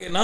نا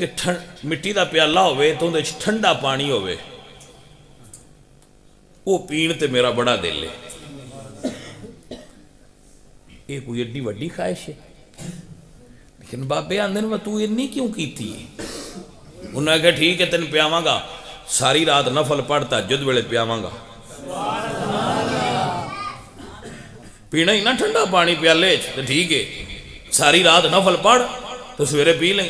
کہ مٹی دا پیالہ ہوئے تو اندر ٹھنڈا پانی ہوئے وہ پین تے میرا بڑا دل ہے. یہ کوئی ایڈی وڈی خواہش ہے. لیکن بابے آندے نے تو انی کیوں کیتی ہے؟ انہوں نے کہا ٹھیک ہے تین پیاواں گا ساری رات نفل پڑھتا جد ویلے پیاواں گا. پینا ہی نہ ٹھنڈا پانی پیالے تو ٹھیک ہے ساری رات نفل پڑھ تو سویرے پی لیں.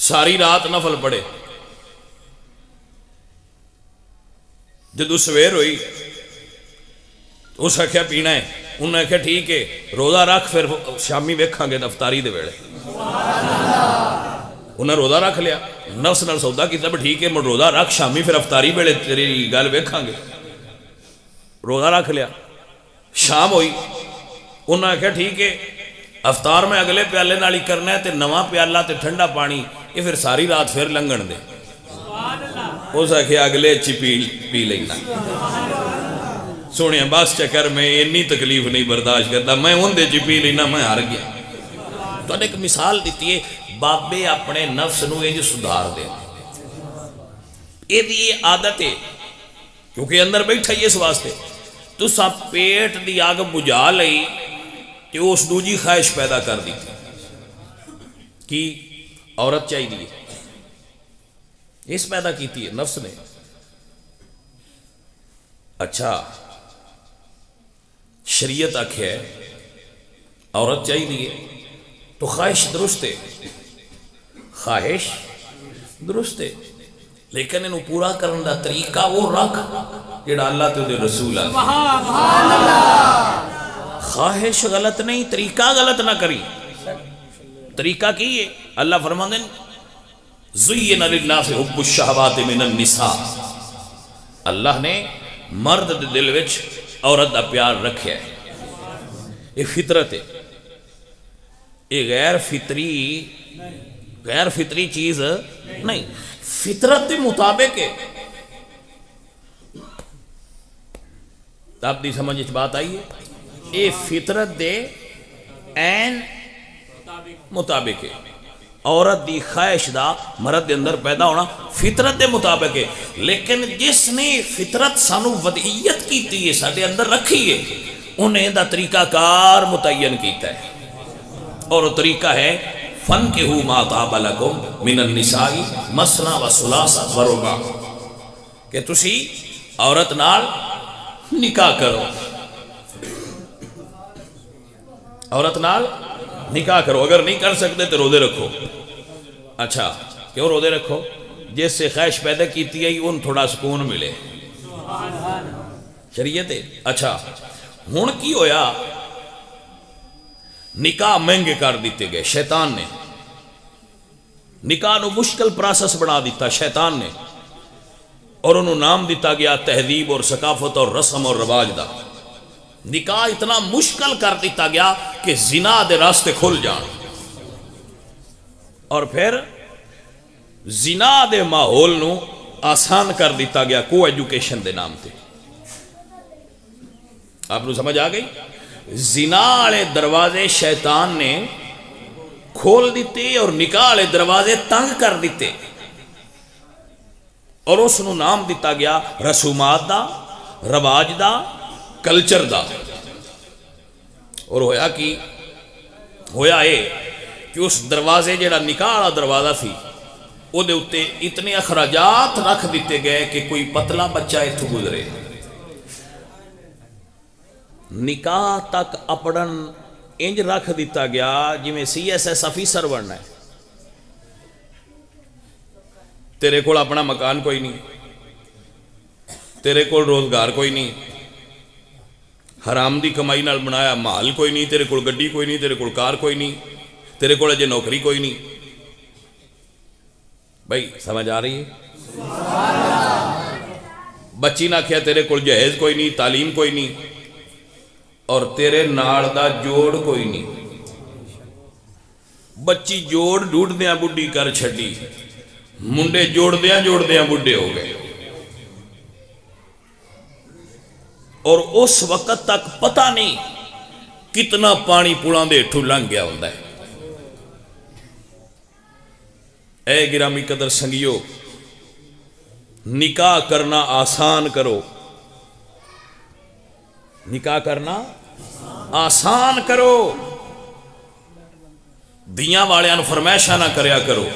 ساری رات نفل پڑھے جدو سویر ہوئی تو اس آخیا پینا ہے. انہوں نے کہا ٹھیک ہے روزہ رکھ پھر شامی ویکھاں گے دفتاری دے ویلے. انہیں روزہ رکھ لیا نفس نال سودا کیتا بھی ٹھیک ہے مڑ روزہ رکھ شامی پھر افطاری ویلے تیری گل ویکھاں گے. روزہ رکھ لیا شام ہوئی انہوں نے کہا ٹھیک ہے افطار میں اگلے پیالے نال ہی کرنا ہے تے نواں پیالہ تے ٹھنڈا پانی یہ پھر ساری رات پھر لنگن دے. اس آخیا اگلے چی پی لینا. سونے بس چکر میں انی تکلیف نہیں برداشت کرتا میں ان دے چی پی لینا میں ہار گیا. تو ایک مثال دیتی ہے بابے اپنے نفس نو یہ سدھار دے. یہ عادت ہے کیونکہ اندر بیٹھا ہی اس واسطے تو سب پیٹ دی آگ بجھا لئی کہ اس دوجی خواہش پیدا کر دی کہ عورت چاہی دی اس پیدا کیتی ہے نفس نے. اچھا شریعت آکھے ہے عورت چاہی دی تو خواہش درست ہے خواہش درست ہے لیکن انہوں پورا کرنے دا طریقہ وہ رکھ جڑا اللہ تے دے رسول اللہ. خواہش غلط نہیں طریقہ غلط نہ کری. طریقہ کی ہے اللہ فرماندے زین للناس حب الشہوات من النساء. اللہ نے مرد دے دل وچ عورت دا پیار رکھیا ہے. یہ فطرت ہے یہ غیر فطری چیز نہیں فطرت دے مطابق ہے. آپ دی سمجھ اس بات آئی ہے یہ فطرت دے این مطابق ہے. عورت دی خواہش دا مرد دے اندر پیدا ہونا فطرت دے مطابق ہے لیکن جس نے فطرت سانو وضعیت کیتی ہے ساڈے اندر رکھی ہے انہیں دا طریقہ کار متعین کیتا ہے اور وہ طریقہ ہے فَانْكِحُوا مَا طَابَ لَكُم مِنَ النِّسَاءِ مَثْنَىٰ وَثُلَاثَ وَرُبَاعَ کہ تسی عورت نال نکاح کرو عورت نال نکاح کرو اگر نہیں کر سکتے تو روزے رکھو. اچھا کیوں روزے رکھو جس سے خواہش پیدا کیتی ہے ان تھوڑا سکون ملے شریعت ہے. اچھا ہن کی ہویا نکاح مہنگے کر دیتے گئے شیطان نے نکاح نو مشکل پروسیس بنا دیتا شیطان نے اور انہوں نام دیتا گیا تہذیب اور ثقافت اور رسم اور رواج دا. نکاح اتنا مشکل کر دیتا گیا کہ زنا دے راستے کھل جان اور پھر زنا دے ماحول نو آسان کر دیتا گیا کو ایجوکیشن دے نام تے. آپ نو سمجھ آ گئی زنا والے دروازے شیطان نے کھول دیتے اور نکاح والے دروازے تنگ کر دیتے اور اس نو نام دیتا گیا رسومات دا رواج دا کلچر دا. اور ہویا کہ اس دروازے جڑا نکاح والا دروازہ سی او دے اتے اتنے اخراجات رکھ دیتے گئے کہ کوئی پتلا بچہ اتھو گزرے نکاح تک اپڑن انج رکھ دیتا گیا جی میں CSS آفیسر بننا ہے. تیرے کول اپنا مکان کوئی نہیں تیرے کول روزگار کوئی نہیں حرام دی کمائی نال بنایا محل کوئی نہیں تیرے کول گڈی کوئی نہیں تیرے کول کار کوئی نہیں تیرے کول اجے نوکری کوئی نہیں. بھائی سمجھ آ رہی ہے بچی نہ کیا تیرے کول جہیز کوئی نہیں تعلیم کوئی نہیں اور تیرے نال دا جوڑ کوئی نہیں. بچی جوڑ ڈوڑ دیاں بڈی کر چھڑی منڈے جوڑ دیاں بڈے ہو گئے اور اس وقت تک پتہ نہیں کتنا پانی پوڑاں دے ٹھو لنگ گیا ہوتا ہے. اے گرامی قدر سنگیو، نکاح کرنا آسان کرو، نکاح کرنا آسان کرو، دیاں والے فرمائشاں نہ کریا کرو،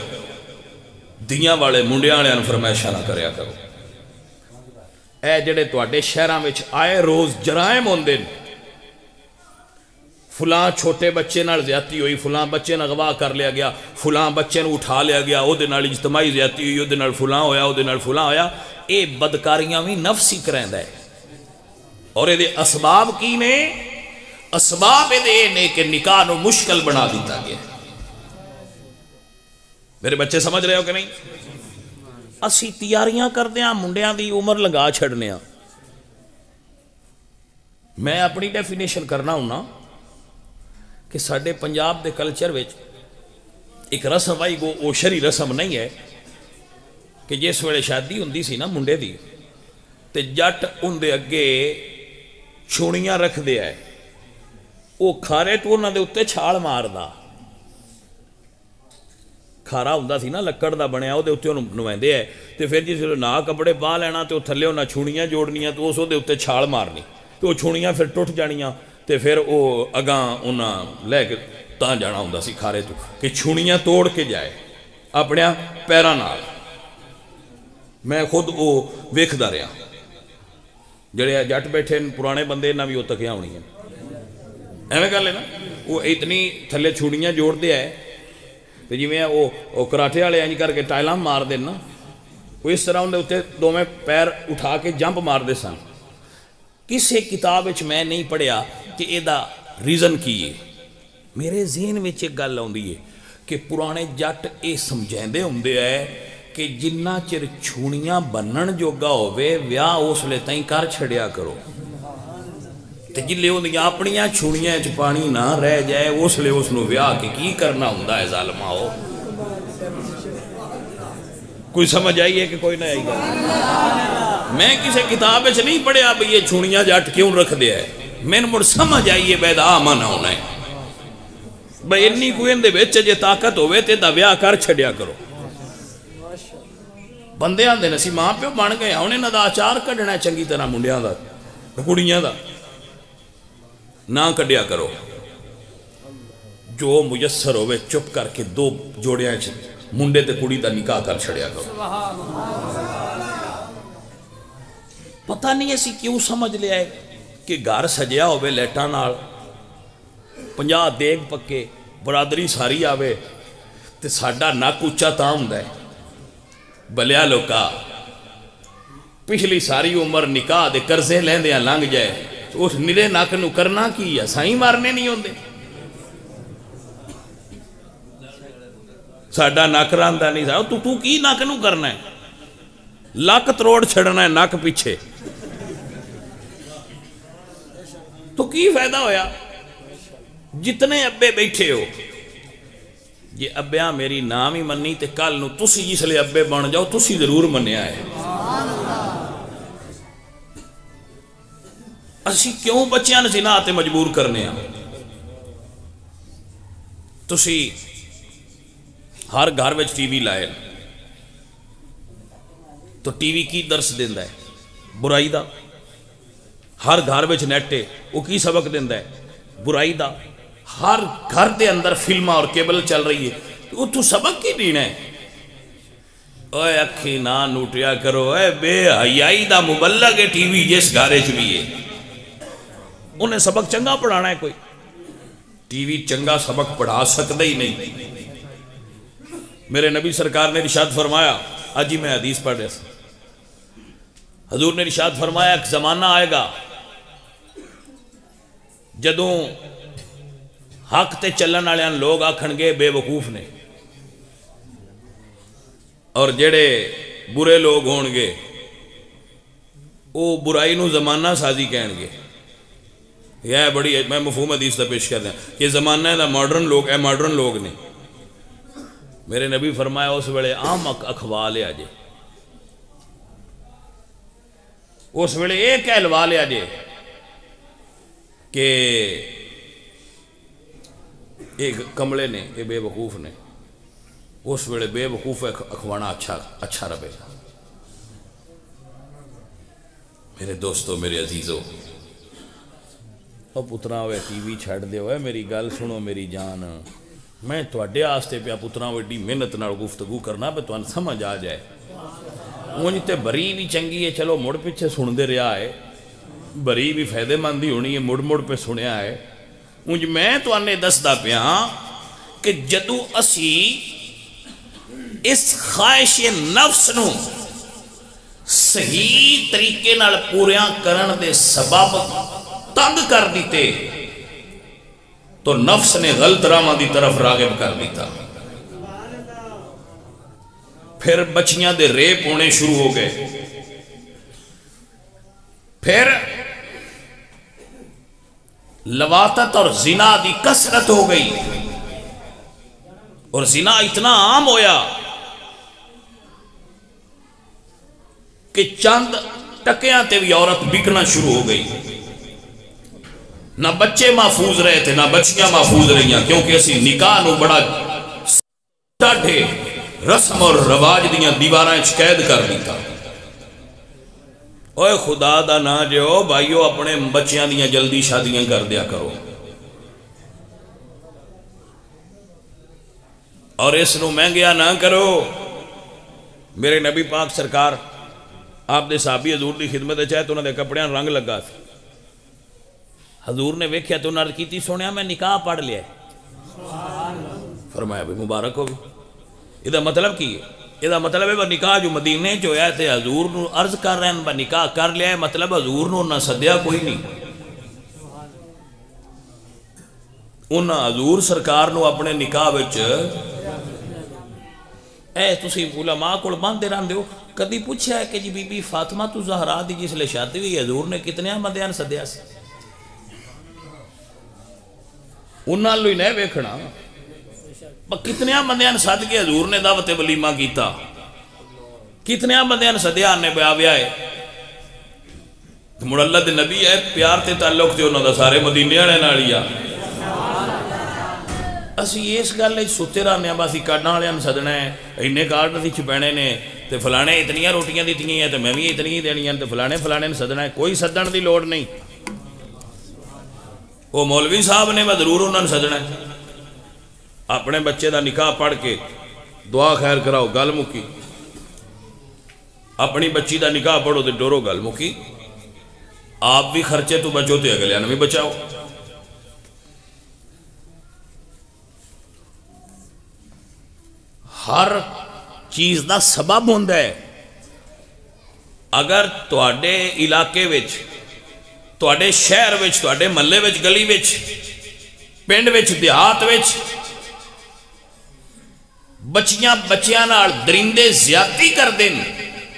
دیاں والے منڈیاں والے فرمائشاں نہ کریا کرو۔ اے جڑے تواڈے شہراں وچ آئے روز جرائم ہوندے نے، فلاں چھوٹے بچے نال زیادتی ہوئی، فلاں بچے نال اغوا کر لیا گیا، فلاں بچے نو اٹھا لیا گیا، او دے نال اجتماعی زیادتی ہوئی، او دے نال فلاں ہویا، او دے نال فلاں ہویا، اے بدکاریاں بھی نفس ہی کریندا ہے۔ اور اے دے اسباب کی نے؟ اسباب اے دے نے کہ نکاح نو مشکل بنا دیتا گیا۔ میرے بچے سمجھ رہے ہو کہ نہیں؟ اسی تیاریاں کردے ہاں منڈیاں دی عمر لگا چھڑنے ہاں۔ میں اپنی ڈیفینیشن کرنا ہوں نا کہ ساڈے پنجاب دے کلچر وچ ایک رسم آئی گو، او شری رسم نہیں ہے کہ جس ویلے شادی ہوندی سی نا منڈے دی تے جٹ ان دے اگے چھوڑیاں رکھ دیا ہے، او کھارے تو انہاں دے اتے چھال ماردا، کھارا ہوندا سی نا لکڑ دا بنیا، او دے اتے نویندے ہے تے پھر جس ویلے نہ کپڑے پا لینا تے او تھلے انہاں چھوڑیاں جوڑنیاں تو اس دے اتے چھال مارنی تے او چھوڑیاں پھر ٹوٹ جانیاں تے پھر او اگاں انہاں لے کے تاں جانا ہوندا سی کھارے تو کہ چھوڑیاں توڑ کے جائے اپنے پیراں نال۔ میں خود او ویکھدا رہا، جڑے جٹ بیٹھے پرانے بندے نہ بھی وہ تکیاں ہونی ہیں، ایویں گل ہے نا، وہ اتنی تھلے چھوڑیاں جوڑ دیا ہے تو جی میں وہ کراٹے والے انج کر کے ٹائلاں مار دے نا، وہ اس طرح اندر اتنے دوویں پیر اٹھا کے جمپ مار دے سن۔ کسی کتاب وچ میں نہیں پڑھیا کہ اے دا ریزن کی ہے، میرے ذہن وچ ایک گل آندی ہے کہ پرانے جٹ اے سمجھیندے ہوندے ہے کہ جنہ چر چھوڑیاں بنن جوگا ہوئے ویاہ اس لئے تائیں کر چھڑیا کرو، تے جلے ہوندیاں اپنیاں چھوڑیاں چ پانی نہ رہ جائے اس لئے اس نو ویاہ کے کی کرنا ہوندا ہے ظالمہ ہو۔ کوئی سمجھ آئی ہے کہ کوئی نہ آئی گا؟ میں کسی کتاب وچ نہیں پڑھیا بھئی یہ چھوڑیاں جٹ کیوں رکھ دیا ہے، میں مڑ سمجھ آئیے بیدا آمن ہونا ہے بھئی انی کوئی اندے وچ جے طاقت ہوئے تے دا ویاہ کر چھڑیا کرو۔ بندے آندے نسی ماں پیو بن گئے انہیں نہ دا آچار کڈنا ہے چنگی طرح منڈیاں دا کڑیاں دا نہ کڈیا کرو، جو میسر ہوئے چپ کر کے دو جوڑیاں منڈے تے کڑی دا نکاح کر چھڑیا کرو۔ پتہ نہیں ایسی کیوں سمجھ لیا ہے کہ گھر سجیا ہوئے لیٹاں نال 50 دیگ پکے برادری ساری آوے تے ساڈا نک اچا تاں ہوندا ہے۔ بلیا لوکا پچھلی ساری عمر نکاح دے قرضے لیندیاں لنگ جائے تو اس نرے نک نو کرنا کی ہے، سائیں مارنے نہیں ہوندے، ساڈا نک راندا نہیں سا تو کی نک نو کرنا ہے، لک تروڑ چھڑنا ہے نک پیچھے، تو کی فائدہ ہویا؟ جتنے ابے بیٹھے ہو یہ ابیاں میری نام ہی منی تے کل نو تسی جس لئے ابے بن جاؤ تسی ضرور منیا ہے۔ اسی کیوں بچیاں زنا تے مجبور کرنے ہیں؟ تسی ہر گھر وچ ٹی وی لائے تو ٹی وی کی درس دیندہ ہے؟ برائی دا۔ ہر گھر وچ نیٹ ہے وہ کی سبق دیندہ ہے؟ برائی دا۔ ہر گھر دے اندر فلمہ اور کیبل چل رہی ہے وہ تو سبق کی دینا ہے؟ اوے اکھی نہ نوٹیا کرو، اے بے حیائی دا مبلغ ہے ٹی وی جس گھارے چ بھی ہے، انہیں سبق چنگا پڑھانا ہے؟ کوئی ٹی وی چنگا سبق پڑھا سکتا ہی نہیں۔ میرے نبی سرکار نے ارشاد فرمایا، آج ہی میں حدیث پڑھ رہا تھا، حضور نے ارشاد فرمایا ایک زمانہ آئے گا جدوں حق تے چلن والے لوگ آکھن گے بے وقوف نے، اور جڑے برے لوگ ہون گے وہ برائی نو زمانہ سازی کہن گے۔ یہ بڑی میں مفہوم حدیث دا پیش کر دیں کہ زمانہ دا ماڈرن لوگ اے ماڈرن لوگ نے۔ میرے نبی فرمایا اس ویلے عام اخوا لیا جے، اس ویلے ایک کہلوا لیا جے کہ ایک کملے نے، یہ بے وقوف نے، اس ویلے بے وقوف اخوانا اچھا رہے گا۔ میرے دوستو، میرے عزیزو، او پترا ہوئے ٹی وی چھڑ دے ہوئے، میری گل سنو میری جان، میں تواڈے واسطے پیا پترا وڈی محنت نال گفتگو کرنا پہ تمہیں سمجھ آ جائے۔ اونج تے بری بھی چنگی ہے، چلو مڑ پیچھے سن دے رہا ہے، بری بھی فائدے مند ہی ہونی ہے، مڑ پہ سنیا ہے۔ اونج میں توانے دسدا پیا کہ جدو اسی اس خواہش نفس نو صحیح طریقے نال پوریاں کرن دے سبب تنگ کر دیتے تو نفس نے غلط راہ دی طرف راغب کر دیتا، پھر بچیاں دے ریپ ہونے شروع ہو گئے، پھر لواطت اور زنا دی کثرت ہو گئی، اور زنا اتنا عام ہویا کہ چند ٹکیاں تے بھی عورت بکنا شروع ہو گئی۔ نہ بچے محفوظ رہے تھے، نہ بچیاں محفوظ رہیاں، کیونکہ اسی نکاح نو بڑا ڈاٹھے رسم اور رواج دیاں دیواراں قید کر دیتا۔ اوے خدا دا نا جو بھائیو، اپنے بچیاں دیاں جلدی شادیاں کر دیا کرو، اور اس نو مہنگیا نہ کرو۔ میرے نبی پاک سرکار آپ دے صحابی حضور دی خدمت چاہے تو انہوں نے کپڑیاں رنگ لگا تھا، حضور نے ویکھیا تو انہوں نے کیتی، سونیا میں نکاح پڑھ لیا ہے۔ فرمایا بھی مبارک ہو بھی، یہ دا مطلب کی ہے؟ یہ دا مطلب ہے وہ نکاح جو مدینے جو ہے تے حضور نو عرض کر رہے ہیں، وہ نکاح کر لیا ہے، مطلب حضور نو نہ صدیہ کوئی نہیں، انہاں حضور سرکار نو اپنے نکاح وچ تسی علماء کول باندھے رہندے ہو، کدی پوچھا ہے کہ جی بی بی فاطمہ تو زہرا دی جس لے شادی ہوئی حضور نے کتنے بندیاں سدیا سی؟ انہاں لوئی نہیں ویکھنا کتنے بندیاں سد کے حضور نے دعوت ولیمہ کیتا، کتنے بندیاں سدیا نے بیاویا ہے، مڑ اللہ دے نبی ہے، پیار تے تعلق تے انہاں دا سارے مدینے والے نال ہی آ۔ اسی اس گل ستے رہنے ہیں، بس کارڈاں والے سدنا ہے، اینے کارڈ اسی چھپانے نے تے فلانے اتنیاں روٹیاں دیتی ہیں تے میں بھی اتنی ہی دینی ہیں تے فلانے نے سدنا ہے، کوئی سدن دی لوڑ نہیں۔ وہ مولوی صاحب نے ضرور انہوں نے سدنا ہے، اپنے بچے دا نکاح پڑھ کے دعا خیر کراؤ، گل مکی، اپنی بچی دا نکاح پڑھو تے ڈورو، گل مکی، آپ بھی خرچے تو بچو تے اگلیاں بھی بچاؤ۔ ہر چیز دا سبب ہوندا ہے۔ اگر تواڈے علاقے وچ، تواڈے شہر وچ، تواڈے محلے وچ، گلی وچ، پنڈ وچ، دیہات وچ بچیاں نال درندے زیادتی کر دیں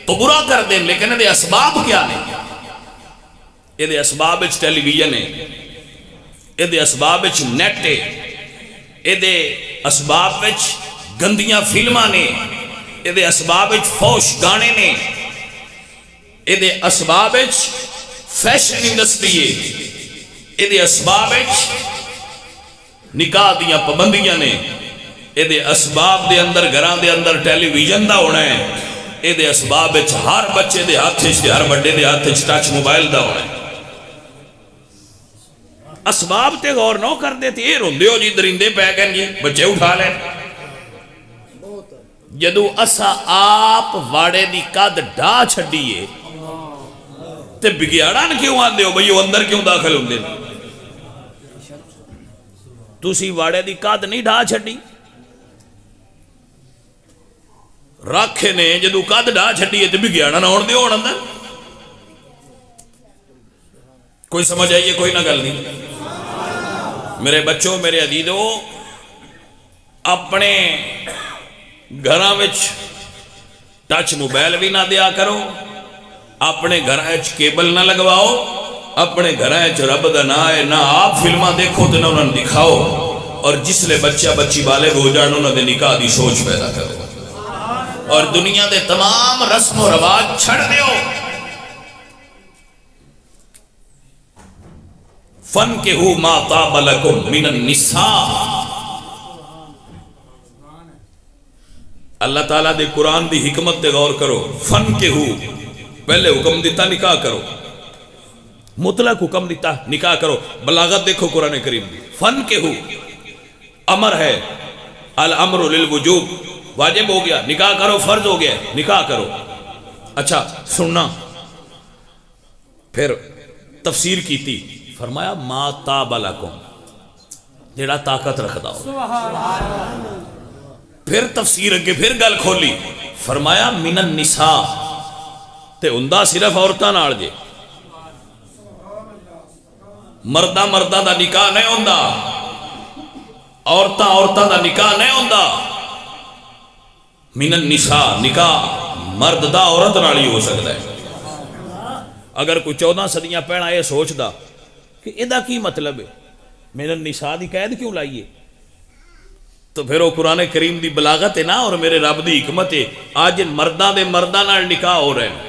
تو برا کر دیں، لیکن یہ اسباب کیا نے؟ یہ اسباب وچ ٹیلی ویژن ہے، یہ اسباب وچ نیٹ ہے، یہ اسباب وچ گندیاں فلماں نے، یہ اسباب وچ فوش گانے نے، یہ اسباب وچ فیشن انڈسٹری ہے، یہ اسباب وچ نکاح دیاں پابندیاں نے، یہ اسباب دے اندر گھراں دے اندر ٹیلی ویژن دا ہونا ہے، یہ اسباب وچ ہر بچے دے ہاتھ وچ، ہر بڑے دے ہاتھ وچ ٹچ موبائل دا ہونا ہے۔ اسباب تے غور نہ کر دے تے یہ روندے ہو جی درندے پے گئے جی بچے اٹھا لیں۔ جدو اسا آپ واڑے دی قد ڈا چھڑیے تے بگیاڑان کیوں آندے ہو بھئی وہ اندر کیوں داخل ہوندے؟ تُسی واڑے دی قد نہیں ڈا چھڑی، راکھے نے جدو قد ڈا چھڑیے تے بگیاڑان آن دے ہون اندر۔ کوئی سمجھ آئیے؟ کوئی نہ گل نہیں۔ میرے بچوں، میرے عزیزو، اپنے گھراں وچ ٹچ موبائل بھی نہ دیا کرو، اپنے گھراں وچ کیبل نہ لگواؤ، اپنے گھراں وچ رب دا نام ہے نہ آپ فلماں دیکھو تے نہ انہاں نوں دکھاؤ، اور جس لے بچہ بچی بالغ ہو جان انہاں دے نکاح دی سوچ پیدا کرو، اور دنیا دے تمام رسم و رواج چھڑ دیو۔ فَانْكِحُوا مَا طَابَ لَكُم مِّنَ النِّسَاءِ، اللہ تعالیٰ دے قرآن دی حکمت تے غور کرو. فن کے ہو پہلے حکم دیتا نکاح کرو, مطلق حکم دیتا نکاح کرو. بلاغت دیکھو قرآن کریم دی. فن کے ہو امر ہے, الامر للوجوب واجب ہو گیا, نکاح کرو فرض ہو گیا, نکاح کرو. اچھا سننا, پھر تفسیر کی تھی, فرمایا ما تاب لکم جیڑا طاقت رکھدا ہو. پھر تفسیر اگے پھر گل کھولی, فرمایا من النساء تے ہوندا صرف عورتاں نال جے, مرداں مرداں دا نکاح نہیں ہوندا, عورتاں عورتاں دا نکاح نہیں ہوندا. من النساء نکاح مرد دا عورت نال ہی ہو سکتا ہے. اگر کوئی 14 صدیاں پہلا یہ سوچدا کہ ادا کی مطلب ہے من النساء دی قید کیوں لائیے, تو پھر وہ قرآن کریم دی بلاغت ہے نا, اور میرے رب دی حکمت ہے. آج مرداں دے مرداں نال نکاح ہو رہے ہیں.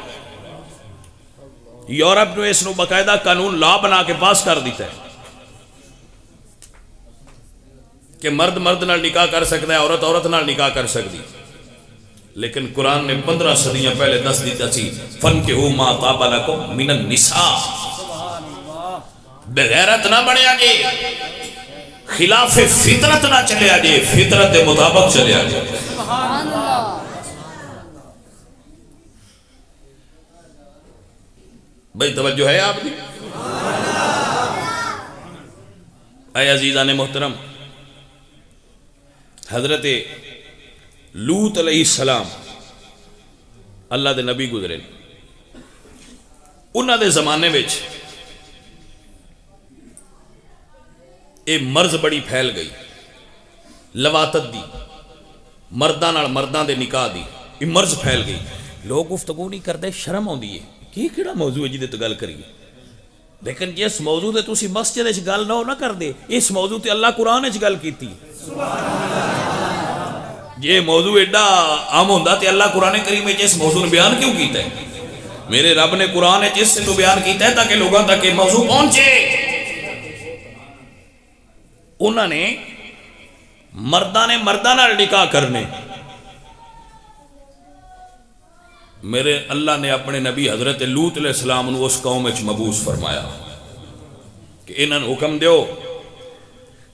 یورپ نے اس نو باقاعدہ قانون لا بنا کے پاس کر دیتا ہے کہ مرد مرد نال نکاح کر سکتا ہے, عورت عورت نال نکاح کر سکتی. لیکن قرآن نے 15 صدیاں پہلے دس دیتا سی فَانْكِحُوا مَا طَابَ لَكُم مِنَ النِّسَاءِ. بغیرت نہ بنیا جے, خلاف فطرت نہ چلے آجے, فطرت دے مطابق چلے آجے. بھئی توجہ ہے آپ دی؟ اے عزیزان محترم, حضرت لوط علیہ السلام اللہ دے نبی گزرے, انہاں دے زمانے وچ اے مرض بڑی پھیل گئی, لواتت دی, مرداں نال مرداں دے نکاح دی, یہ مرض پھیل گئی. لوگ گفتگو نہیں کرتے, شرم آندی ہے کہ کیڑا موضوع ہے جی تو گل کریے. لیکن جس موضوع تے تسی مسجد وچ گل نہ کر دے, اس موضوع تے اللہ قرآن وچ گل کیتی. یہ موضوع ایڈا عام ہوندا تے اللہ قرآن کریم وچ اس موضوع نے بیان کیوں کیتا ہے؟ میرے رب نے قرآن وچ اس سے تو بیان کیتا ہے تاکہ لوگوں تک یہ موضوع پہنچے. انہوں نے مرداں نال نکاح کرنے, میرے اللہ نے اپنے نبی حضرت لوط علیہ السلام نے اس قوم وچ مبعوث فرمایا کہ انہاں نوں حکم دیو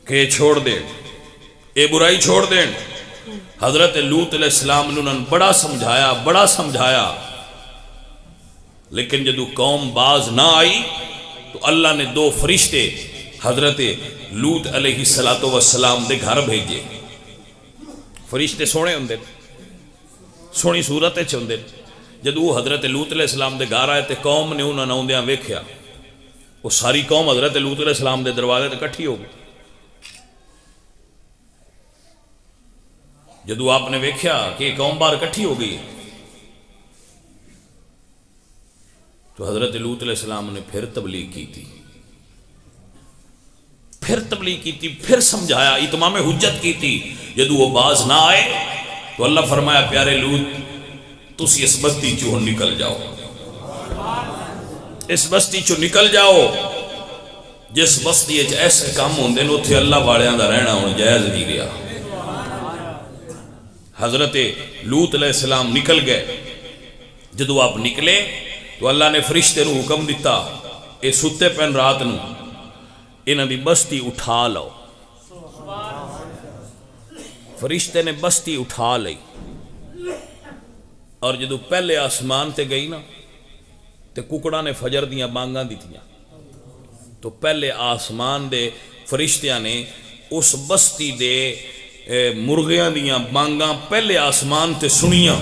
کہ چھوڑ دے, اے برائی چھوڑ دیں. حضرت لوط علیہ السلام نے انہوں بڑا سمجھایا, لیکن جدو قوم باز نہ آئی تو اللہ نے 2 فرشتے حضرت لوط علیہ السلام دے گھر بھیجے. فرشتے سونے ہوندے, سونی صورت وچ ہوندے. جدو حضرت لوط علیہ السلام دے گھر آئے تے قوم نے انہوں نے آوندیاں ویکھیا, وہ ساری قوم حضرت لوط علیہ السلام دے دروازے تے کٹھی ہو گئی. جدو آپ نے ویکھیا کہ قوم باہر کٹھی ہو گئی تو حضرت لوط علیہ السلام نے پھر تبلیغ کی تھی, پھر سمجھایا, اتمام حجت کی تھی. جدو وہ باز نہ آئے تو اللہ فرمایا پیارے لوط تسی اس بستی چوں نکل جاؤ, اس بستی چوں نکل جاؤ. جس بستی ایسے کام ہوندے نے اتھے اللہ والیاں دا رہنا ہوں جائز نہیں رہا. حضرت لوط علیہ السلام نکل گئے. جدو آپ نکلے تو اللہ نے فرشتے نو حکم دیتا, اے ستے پین رات نو انہاں دی بستی اٹھا لو. فرشتے نے بستی اٹھا لئی, اور جدو پہلے آسمان تے گئی نا تے ککڑا نے فجر دیاں بانگاں دیتیاں, تو پہلے آسمان دے فرشتیاں نے اس بستی دے مرغیاں دیاں بانگاں پہلے آسمان تے سنیاں.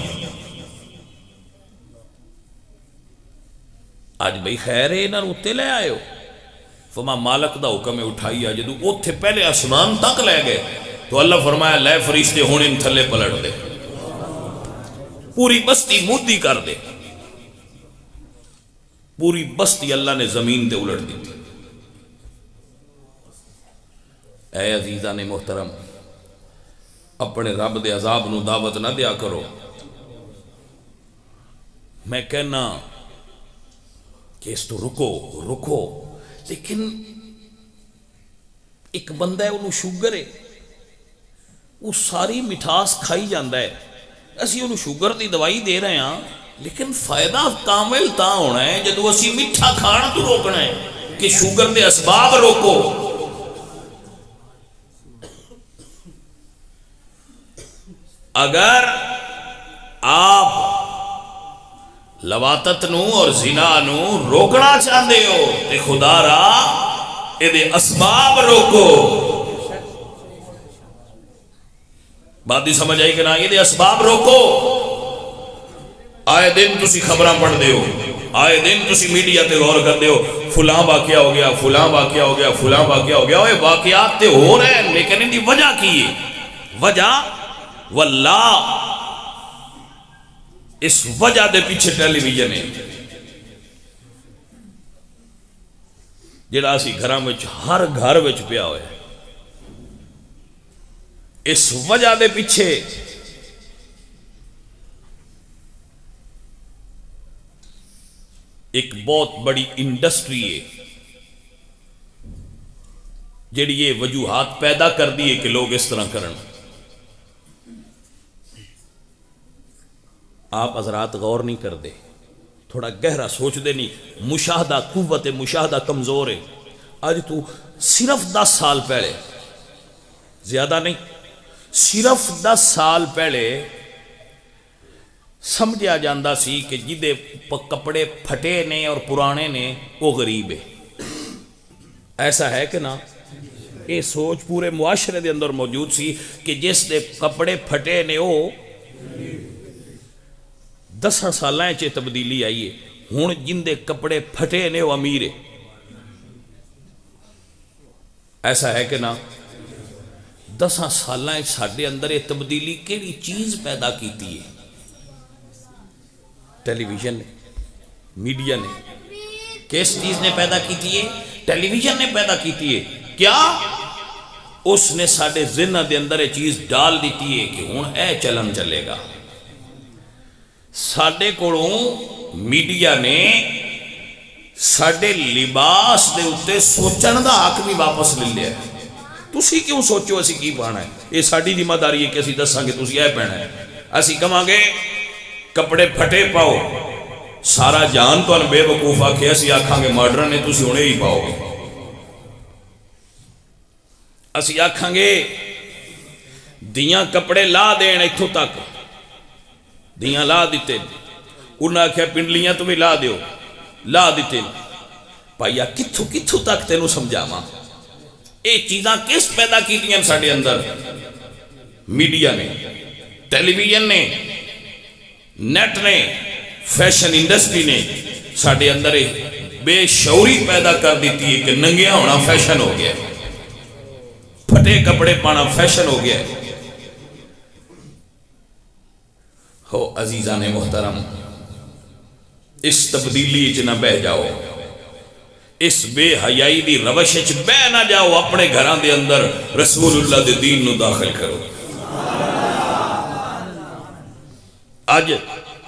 آج بھئی خیر ہے انہاں اتے لے آئے ہو, فما مالک دا حکم اٹھائی آ. جدو اتھے پہلے آسمان تک لے گئے تو اللہ فرمایا لے فرشتے ہون ان تھلے پلٹ دے, پوری بستی مودی کر دے. پوری بستی اللہ نے زمین تے الٹ دی تھی. اے عزیزان محترم, اپنے رب دے عذاب نو دعوت نہ دیا کرو. میں کہنا کہ اس تو رکو, لیکن ایک بندہ ہے انہوں شوگر ہے, وہ ساری مٹھاس کھائی جاندہ ہے, اسی انہوں شوگر دی دوائی دے رہے ہیں لیکن فائدہ کامل تا ہونا ہے جدو اسی میٹھا کھانا تو روکنا ہے کہ شوگر دے اسباب روکو. اگر آپ لواتت نو اور زنا نو روکنا چاہتے ہو تے خدا را اے دے اسباب روکو. بات دی سمجھ آئی کہ نا یہ دے اسباب روکو. آئے دن تسی خبراں پڑھ دے ہو, آئے دن تسی میڈیا تے غور کر دے ہو, فلاں واقعہ ہو گیا, فلاں واقعہ ہو گیا, فلاں واقعہ ہو گیا. اوہ واقعات تے ہو رہے ہیں لیکن ان دی وجہ کی ہے؟ وجہ واللہ اس وجہ دے پیچھے ٹیلی ویژن ہے جڑا اسی گھراں وچ ہر گھر وچ پیا ہوئے. اس وجہ دے پیچھے ایک بہت بڑی انڈسٹری ہے جڑی یہ وجوہات پیدا کر دی ہے کہ لوگ اس طرح کرن. آپ حضرات غور نہیں کر دے, تھوڑا گہرا سوچ دے نہیں. مشاہدہ, قوت مشاہدہ کمزور ہے. آج تو صرف 10 سال پہلے, زیادہ نہیں, صرف 10 سال پہلے سمجھا جاندہ سی کہ جدے کپڑے پھٹے نے اور پرانے نے وہ غریب ہے. ایسا ہے کہ نا؟ یہ سوچ پورے معاشرے دے اندر موجود سی کہ جس دے کپڑے پھٹے نے وہ 10 سالیں چے تبدیلی آئی ہے. ہون جن دے کپڑے پھٹے نے وہ امیر ہے. ایسا ہے کہ نا؟ 10 سالیں ساڑھے اندر یہ تبدیلی کیڑی چیز پیدا کیتی ہے؟ ٹیلی ویژن نے, میڈیا نے. کس چیز نے پیدا کیتی ہے؟ ٹیلی ویژن نے پیدا کیتی ہے. کیا؟ اس نے ساڑھے ذہن دے اندر یہ چیز ڈال دیتی ہے کہ ہون اے چلن چلے گا. ساڑھے کوڑوں میڈیا نے ساڑھے لباس دے اتے سوچن دا حق بھی واپس لے لیا ہے. تسی کیوں سوچو اسی کی پانا ہے؟ یہ ساڑھی ذمہ داری ہے کہ اسی دساں گے تسی اے پہنا ہے. اسی کہاں گے کپڑے پھٹے پاؤ, سارا جان تو ان بے وقوف آکھے اسی آکھاں گے ماڈرن نے تسی ہونے ہی پاؤ گے. اسی آکھاں گے دیاں کپڑے لا دین ایتھوں تک, دیاں لا دیتے, انہاں آکھیا پنڈلیاں تو بھی لا دیو, لا دیتے. پائیا کتھوں تک تینوں سمجھاواں؟ اے چیزاں کس پیدا کیتیاں ساڑھے اندر؟ میڈیا نے, ٹیلی ویژن نے, نیٹ نے, فیشن انڈسٹری نے ساڑھے اندر بے شعوری پیدا کر دیتی ہے کہ ننگیاں ہونا فیشن ہو گیا, پھٹے کپڑے پانا فیشن ہو گیا. ہو عزیزان محترم, اس تبدیلی چ نہ بہ جاؤ, اس بے حیائی دی روش چ بہ نہ جاؤ. اپنے گھران دے اندر رسول اللہ دے دین نو داخل کرو. آج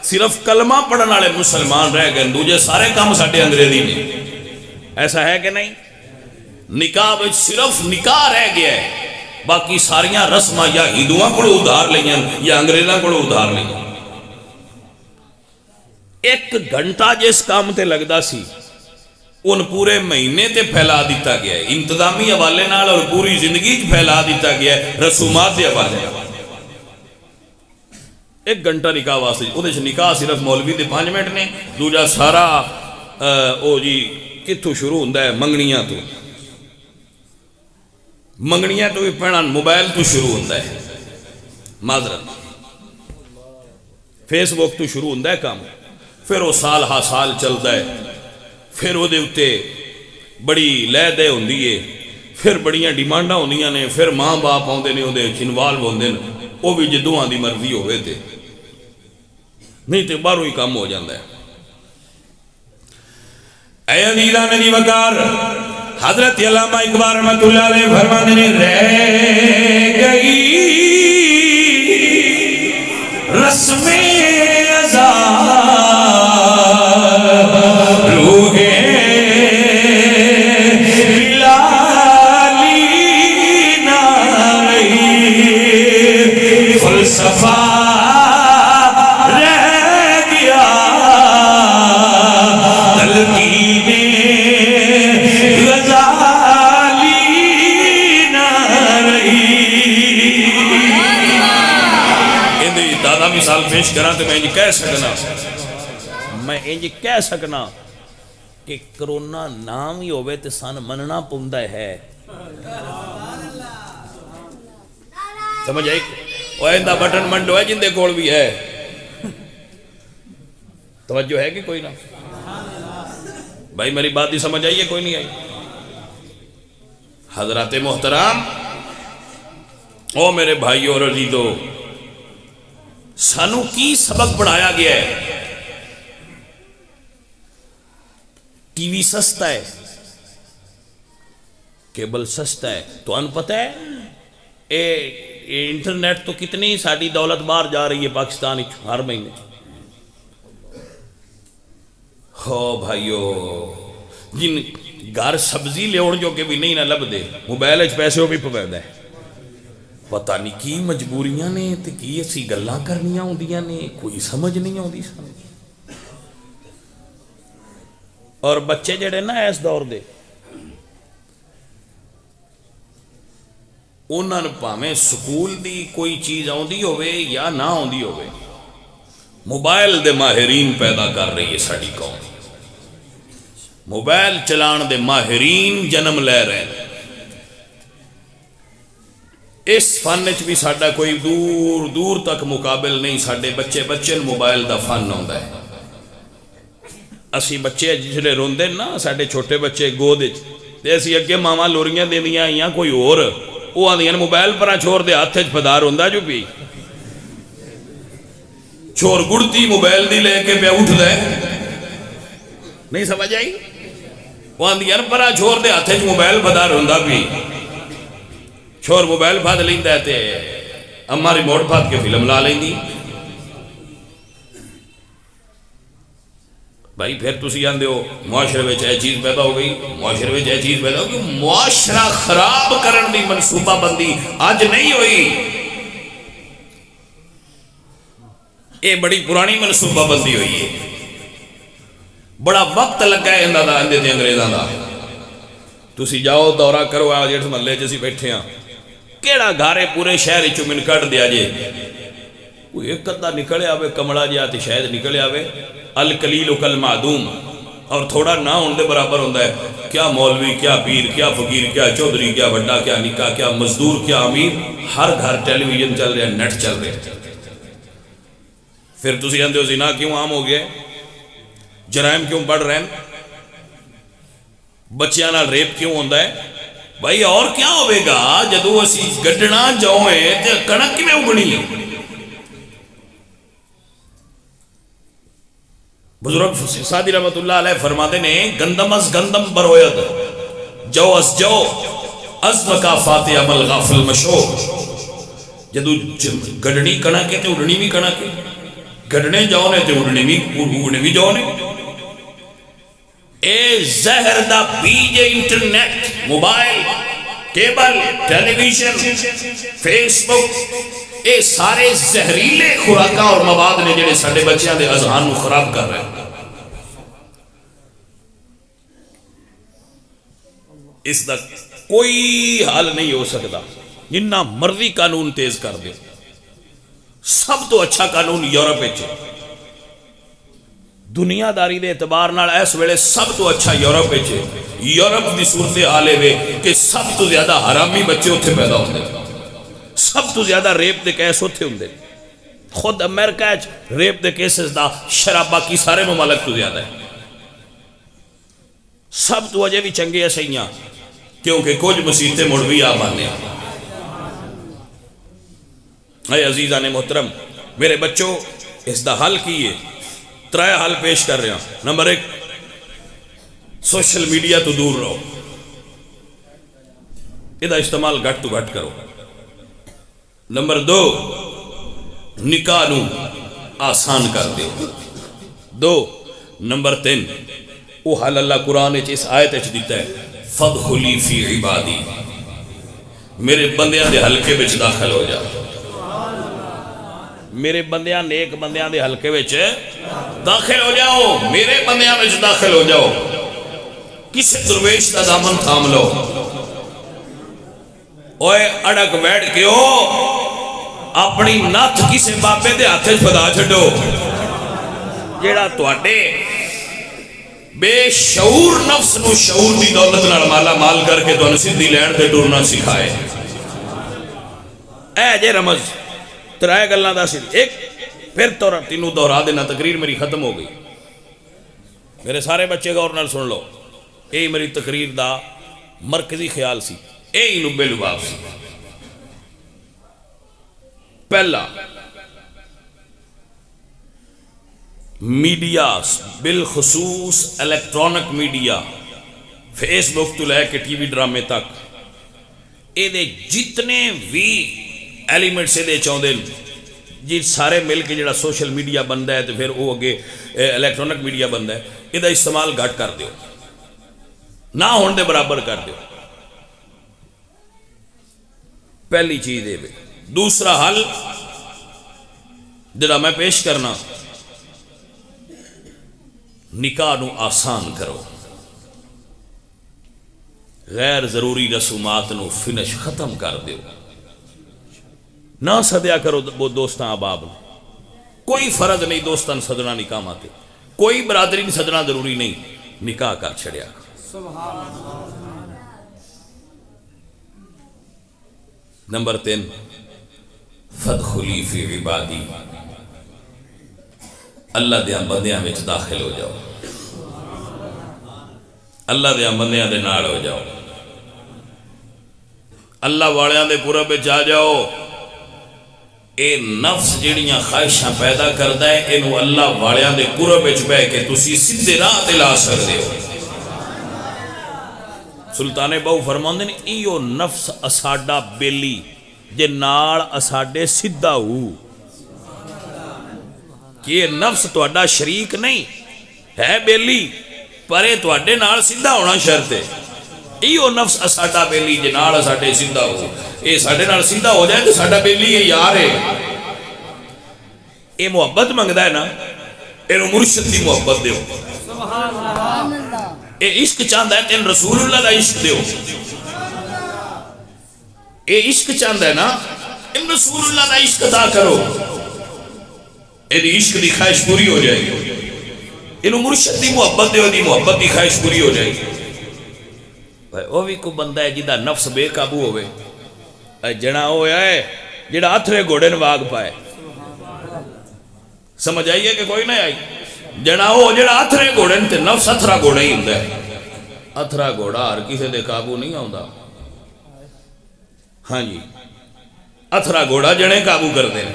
صرف کلمہ پڑھن والے مسلمان رہ گئے, دوجے سارے کام ساڈے انگریزی نے. ایسا ہے کہ نہیں؟ نکاح وچ صرف نکاح رہ گیا ہے, باقی ساریاں رسماں یا ہندوؤں کو ادھار لیں یا انگریزاں کو ادھار لیں. ایک گھنٹہ جس کام تے لگدا سی ان پورے مہینے تے پھیلا دیتا گیا ہے, انتظامی حوالے نال اور پوری زندگی پھیلا دیتا گیا ہے رسومات دے حوالے. ایک گھنٹہ نکاح واسطے, وہ نکاح صرف مولوی دے 5 منٹ نے, دوجا سارا او جی کتھوں شروع ہوندہ ہے منگنیاں تو, منگنیاں تو بھی پہنا موبائل تو شروع ہوندہ ہے, معذرت فیس بک تو شروع ہوندہ ہے کام. پھر وہ سال ہا سال چلتا ہے, پھر وہ دے اتے بڑی لے دے ہوندی ہے, پھر بڑیاں ڈیمانڈاں ہوندیاں نے, پھر ماں باپ آندے نے وہ انوالو ہوندے نے, وہ بھی جدوں آن دی مرضی ہوئے تھے, نہیں تے باہروں ہی کام ہو جاندہ ہے. اے عزیزان دی وقار, حضرت علامہ اقبال رحمت اللہ علیہ فرماتے نے رہ گئی رسم ازا روح بلالی نہ رہی, فلسفہ پیش کرا تو میں انج کہہ سکنا کہ کرونا نام ہی ہوئے تو سن مننا پوندا ہے. سمجھ آئی؟ وہ ایندہ بٹن منڈو ہے جن دے کول بھی ہے. توجہ ہے کہ کوئی نہ؟ بھائی میری بات ہی سمجھ آئیے کوئی نہیں آئی؟ حضرات محترام، او میرے بھائیو اور عزیزو، سانو کی سبق پڑھایا گیا ہے؟ ٹی وی سستا ہے، کیبل سستا ہے، تو ان پتہ ہے انٹرنیٹ تو کتنی ساڑی دولت باہر جا رہی ہے پاکستان ہر مہینے. ہو بھائیو، جن گھر سبزی لے جو کہ بھی نہیں نہ لب دے، موبائل اچھ پیسے ہو بھی پویدہ ہے. پتہ نہیں کی مجبوریاں نے تے کی ایسی گلاں کرنیاں ہوں دیاں نے، کوئی سمجھ نہیں ہوں دی سن. اور بچے جڑے نا اس دور دے، انہاں پاویں سکول دی کوئی چیز آندی ہوئے یا نہ آندی ہوئے، موبائل دے ماہرین پیدا کر رہی ہے ساڑی قوم. موبائل چلان دے ماہرین جنم لے رہے ہیں. اس فنچ بھی ساڑا کوئی دور دور تک مقابل نہیں. ساڑے بچے موبائل دا فن ہوندہ ہے. اسی بچے جسلے روندے نا، ساڑے چھوٹے بچے گودج تے اسی اگے ماما لوریاں دے دیا یا کوئی اور، وہ آدھیاں موبائل پرا چھوڑ دے ہاتھ پدار ہوندہ جو بھی چھوڑ گڑتی موبائل دی لے کے پہ اٹھ دے. نہیں سمجھ آئی؟ وہ آدھیاں پرا چھوڑ دے ہاتھ موبائل پدار ہوندہ بھی چھوڑ موبائل پھاد لیں دیتے اما ریموٹ پھاد کے فلم لا لیں دی. بھائی پھر تسی آندے ہو معاشرے میں چاہے چیز پیدا ہو گئی، معاشرے میں چاہے چیز پیدا ہو گئی. معاشرہ خراب کرن دی منصوبہ بندی آج نہیں ہوئی، یہ بڑی پرانی منصوبہ بندی ہوئی ہے. بڑا وقت لگا ہے اندہ دا اندے دے انگریزاں دا. تسی جاؤ دورہ کرو آجیٹ ملے جیسی بیٹھے ہیں، کیڑا گھارے پورے شہر چو من کٹ دیا جے، کوئی ایک قدہ نکلے آوے کمڑا جی آتی شاید نکلے آوے. القلیل کل معدوم، اور تھوڑا نہ ہوندے برابر ہوندہ ہے. کیا مولوی، کیا پیر، کیا فقیر، کیا چودھری، کیا بڑا، کیا نکاح، کیا مزدور، کیا امیر، ہر گھر ٹیلی ویژن چل رہے ہیں، نیٹ چل رہے ہیں. پھر تسی اندے ہو زنا کیوں عام ہو گئے، جرائم کیوں بڑھ رہے ہیں، بچیاں نال ریپ کیوں ہوندہ ہے؟ بھائی اور کیا ہوئے گا جدو اسی گڈنا جاؤیں تے کنک کی میں اگنی. بزرگ سادی رحمت اللہ علیہ فرماتے نے گندم از گندم بروید، جو از جو از مکافات عمل غافل مشو. جدو گڈنی کنکے تے اڑنی بھی کنکے، گڈنے جاؤنے تے اڑنی بھی جاؤنے. اے زہر دا بیج انٹرنیٹ، موبائل، کیبل، ٹیلی ویژن، فیس بک، اے سارے زہریلے خوراکاں اور مواد نے جڑے ساڑے بچیاں دے اذہان کو خراب کر رہے ہیں. اس دا کوئی حل نہیں ہو سکتا جنہ مرضی قانون تیز کر دے. سب تو اچھا قانون یورپ ہے، دنیا داری دے اعتبار نال اس ویلے سب تو اچھا یورپ ہے. یورپ دی صورت حال ہے کہ سب تو زیادہ حرامی بچے اتھے پیدا ہوندے، سب تو زیادہ ریپ دے کیس اتھے ہوندے. خود امریکہ ریپ دے کیسز دا شراب باقی سارے ممالک تو زیادہ ہے. سب تو اجے بھی چنگے ہیں سیاں، کیونکہ کچھ مصیبتیں مڑ بھی آپ آنے. اے عزیزان محترم، میرے بچوں اس دا حل کیے، ترائے حل پیش کر رہے ہیں. نمبر 1، سوشل میڈیا تو دور رہو، ادھا استعمال گھٹ تو گھٹ کرو. نمبر 2، نکاح نو آسان کر دیو. نمبر 3، وہ حل اللہ قرآن اس آیت اچھ دیتا ہے، فَدْخُلِي فِي عِبَادِي، میرے بندیاں دے حلقے بچ داخل ہو جاؤ. میرے بندیاں نیک بندیاں دے حلقے بچ داخل ہو جاؤ، میرے بندیاں بچ داخل ہو جاؤ. کسی درویش دا دامن تھام لو، اوے اڑک بیٹھ کے ہو اپنی نت کسی بابے دے ہاتھ پدا چھڈو جیڑا تواڈے بے شعور نفس نو شعور دی دولت نال مالا مال کر کے تانوں سیدھی لین تے ٹرنا سکھائے. اے جے رمز ترائے گلاں دا سی ایک پھر تینوں دہرا دینا تقریر میری ختم ہو گئی. میرے سارے بچے غور نال سن لو یہی میری تقریر دا مرکزی خیال سی یہی لبے لباب سی. پہلا میڈیا بالخصوص الیکٹرانک میڈیا فیس بک تو لے کے ٹی وی ڈرامے تک یہ جتنے بھی ایلیمنٹس یہ چاہتے جی سارے مل کے جڑا سوشل میڈیا بنتا ہے تو پھر وہ اگے الیکٹرانک میڈیا بنتا ہے یہ استعمال گھٹ کر دیو نہ ہونے دے برابر کر دیو. پہلی چیز یہ. دوسرا حل جڑا میں پیش کرنا نکاح نو آسان کرو غیر ضروری رسومات نو فنش ختم کر دیو نہ سدیا کرو وہ دوستاں احباب کوئی فرض نہیں دوستاں سدنا نکاح ماتے کوئی برادری نہیں سدنا ضروری نہیں نکاح کر چھڑیا. نمبر 3 فدخلی فی عبادی اللہ دیاں بندیاں وچ داخل ہو جاؤ اللہ دیاں بندیاں دے نال ہو جاؤ اللہ والیاں دے قرب وچ آ جاؤ. اے نفس جڑیاں خواہشاں پیدا کردا ہے اینو اللہ والیاں دے قرب وچ بیٹھ کے تسی سیدھے راہ تے لا سکدے ہو. سلطان بہو فرماندے نے ایو نفس اساڈا بیلی جے نال اساڈے سیدھا ہو کہ یہ نفس تواڈا شریک نہیں ہے بیلی پر یہ تواڈے نال سیدھا ہونا شرط ہے. ایو نفس اساڈا بیلی جے نال اساڈے سیدھا ہو یہ ساڈے نال سیدھا ہو جائے تو ساڈا بیلی یہ یار ہے. یہ محبت منگدا ہے نا اینو مرشد دی محبت دیو یہ عشق چاہتا ہے تین رسول اللہ دا عشق دیو یہ عشق چاہتا ہے نا ان رسول اللہ دا عشق ادا کرو یہ عشق دی خواہش پوری ہو جائے گی. انہو مرشد دی محبت دیو دی محبت دی خواہش پوری ہو جائے گی. وہ بھی کوئی بندہ ہے جدہ نفس بے قابو ہوئے جنا ہویا ہے جڑا اتھرے گھوڑے نواگ پائے سمجھ آئیے کہ کوئی نہیں آئی جنا ہو جڑا اتھرے گھوڑے تے نفس اتھرا گھوڑا ہی ہوندہ ہے. اتھرا گھوڑا ہر کسی دے قابو نہیں ہوندہ. ہاں جی اتھرا گھوڑا جنے قابو کر دیں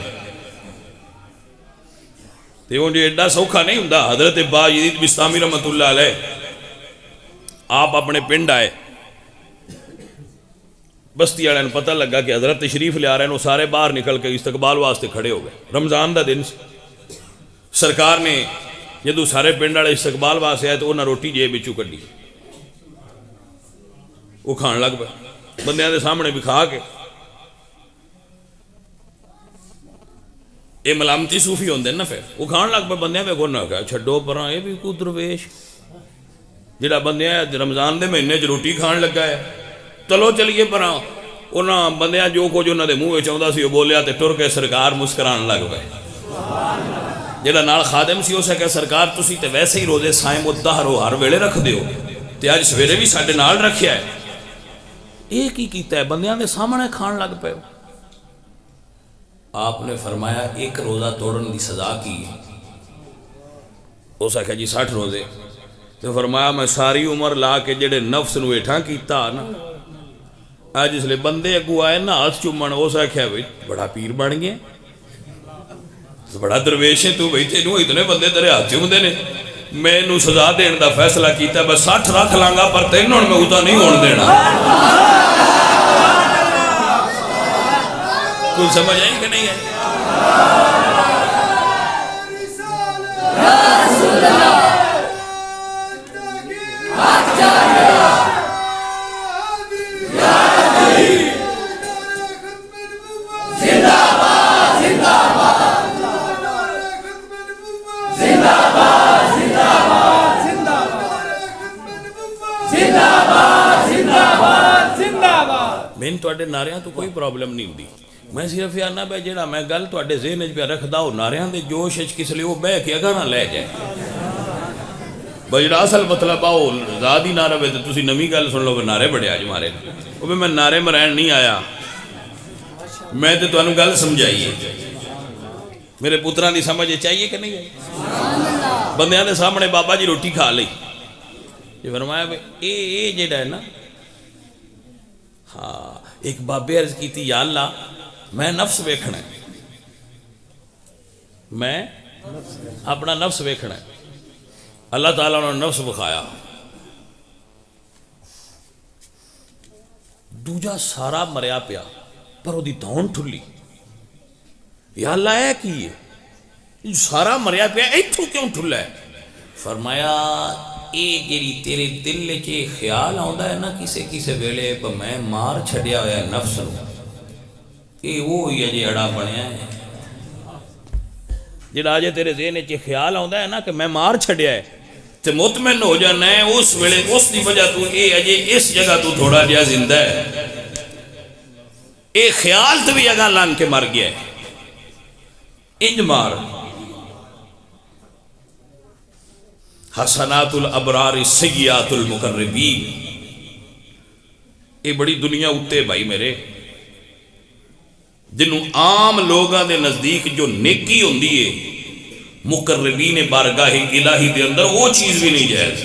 تے وہ جو ایڈا سوکھا نہیں ہوندہ. حضرت باجید بستامی رحمت اللہ علیہ آپ اپنے پنڈ آئے بستی والے پتہ لگا کہ حضرت تشریف لے آ رہے ہیں وہ سارے باہر نکل کے استقبال واسطے کھڑے ہو گئے. رمضان دا دن سرکار نے جدو سارے پنڈ والے استقبال واسطے آئے تو انہاں روٹی جیب وچوں کڈی وہ کھان لگ پے بندیاں دے سامنے بھی کھا کے. یہ ملامتی صوفی ہوندے نا پھر وہ کھان لگ پے بندیاں میں کوئی نہ کہا چھڈو پراں یہ بھی کوئی درویش جڑا بندیاں رمضان دے مہینے چ روٹی کھان لگا ہے چلو چلیے پراں انہاں بندیاں جو کچھ انہاں دے منہ وچ آوندا سی وہ بولیا تے ٹر کے سرکار مسکران لگ پئے. جڑا نال خادم سی اس کہ سرکار تسی تے ویسے ہی روزے صائم الدہر ہر ویلے رکھ دیو تے اج سویرے بھی ساڈے نال رکھیا ہے یہ کی کیتا ہے بندیاں دے سامنے کھان لگ پئے. آپ نے فرمایا ایک روزہ توڑن دی سزا کی اس کہ جی 60 روزے تو فرمایا میں ساری عمر لا کے جڑے نفس نو ہیٹھاں کیتا نا آج اس لئے بندے اگو آئے نا ہاتھ چومن اس آخیا بھائی بڑا پیر بن گیا بڑا درویش ہے تو بھائی تینوں اتنے بندے تیرے ہاتھ چومدے نے میں انہوں سزا دین دا فیصلہ کیتا ہے بس 60 رکھ لانگا پر تینوں میں اتا نہیں ہون دینا. کوئی سمجھ آئی کہ نہیں ہے؟ میں تو اڈے ناریاں تو کوئی پرابلم نہیں ہوندی میں صرف یہ آنا پہ جڑا میں گل تواڈے ذہن وچ پہ رکھدا او نعریاں دے جوش وچ کس لیے وہ بہ کے اگاں نہ لے جائے بجڑا اصل مطلب آؤ ذات ہی نہ رہے تو تسی نمی گل سن لو کہ نعرے بڑے آج مارے وہ بھی میں نعرے مرین نہیں آیا میں تو انہوں گل سمجھائیے میرے پتران دی سمجھ چاہیے کہ نہیں آئی بندیاں دے سامنے بابا جی روٹی کھا لئی یہ فرمایا اے جیڑا ہے نا ہاں ایک بابے عرض کی تھی یا اللہ میں نفس ویکھنا ہے میں اپنا نفس ویکھنا ہے اللہ تعالیٰ نے نفس بخایا دوجا سارا مریا پیا پر وہ دی دون ٹھلی یا اللہ ہے کی ہے سارا مریا پیا ایتھو کیوں ٹھلا ہے فرمایا اے جیری تیرے دل چے خیال آندا ہے نا کسے ویلے پہ میں مار چھڑیا ہویا ہے نفس نو اے وہ ہی جی اڑا بنیا ہے جڑا آجے تیرے ذہن چے خیال آندا ہے نا کہ میں مار چھڑیا ہے تے مطمئن ہو جانا ہے اس ویلے اس دی وجہ تو اے اجے اس جگہ تو تھوڑا جہا زندہ ہے اے خیال تو بھی اگاں لانگ کے مر گیا ہے انج مار حسنات الابرار سیئات المقربین اے بڑی دنیا اتے بھائی میرے جنہوں عام لوگاں دے نزدیک جو نیکی ہوندی ہے مقربین بارگاہ الہی دے اندر وہ چیز بھی نہیں جائز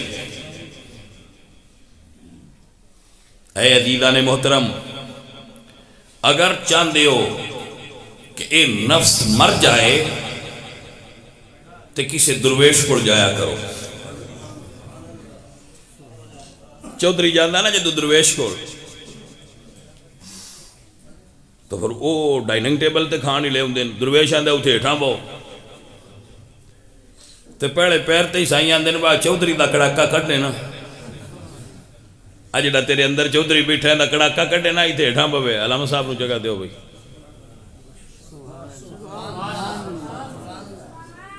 اے عزیزان محترم اگر چاندے ہو کہ اے نفس مر جائے تو کسی درویش کو جایا کرو چودھری جاندہ نا جدو درویش کو تو پھر وہ ڈائننگ ٹیبل تے کھانی لے ہوں دن درویش آندے اتھے اٹھاں بہو تو پہلے پیر تے ہی سائیں آندے بعد چودھری دا کڑاکا کٹنے نا جڑا تیرے اندر چودھری بیٹھا ہے دا کڑاکا کٹنے نا اتھے اٹھاں بہوے علامہ صاحب نو جگہ دیو بھئی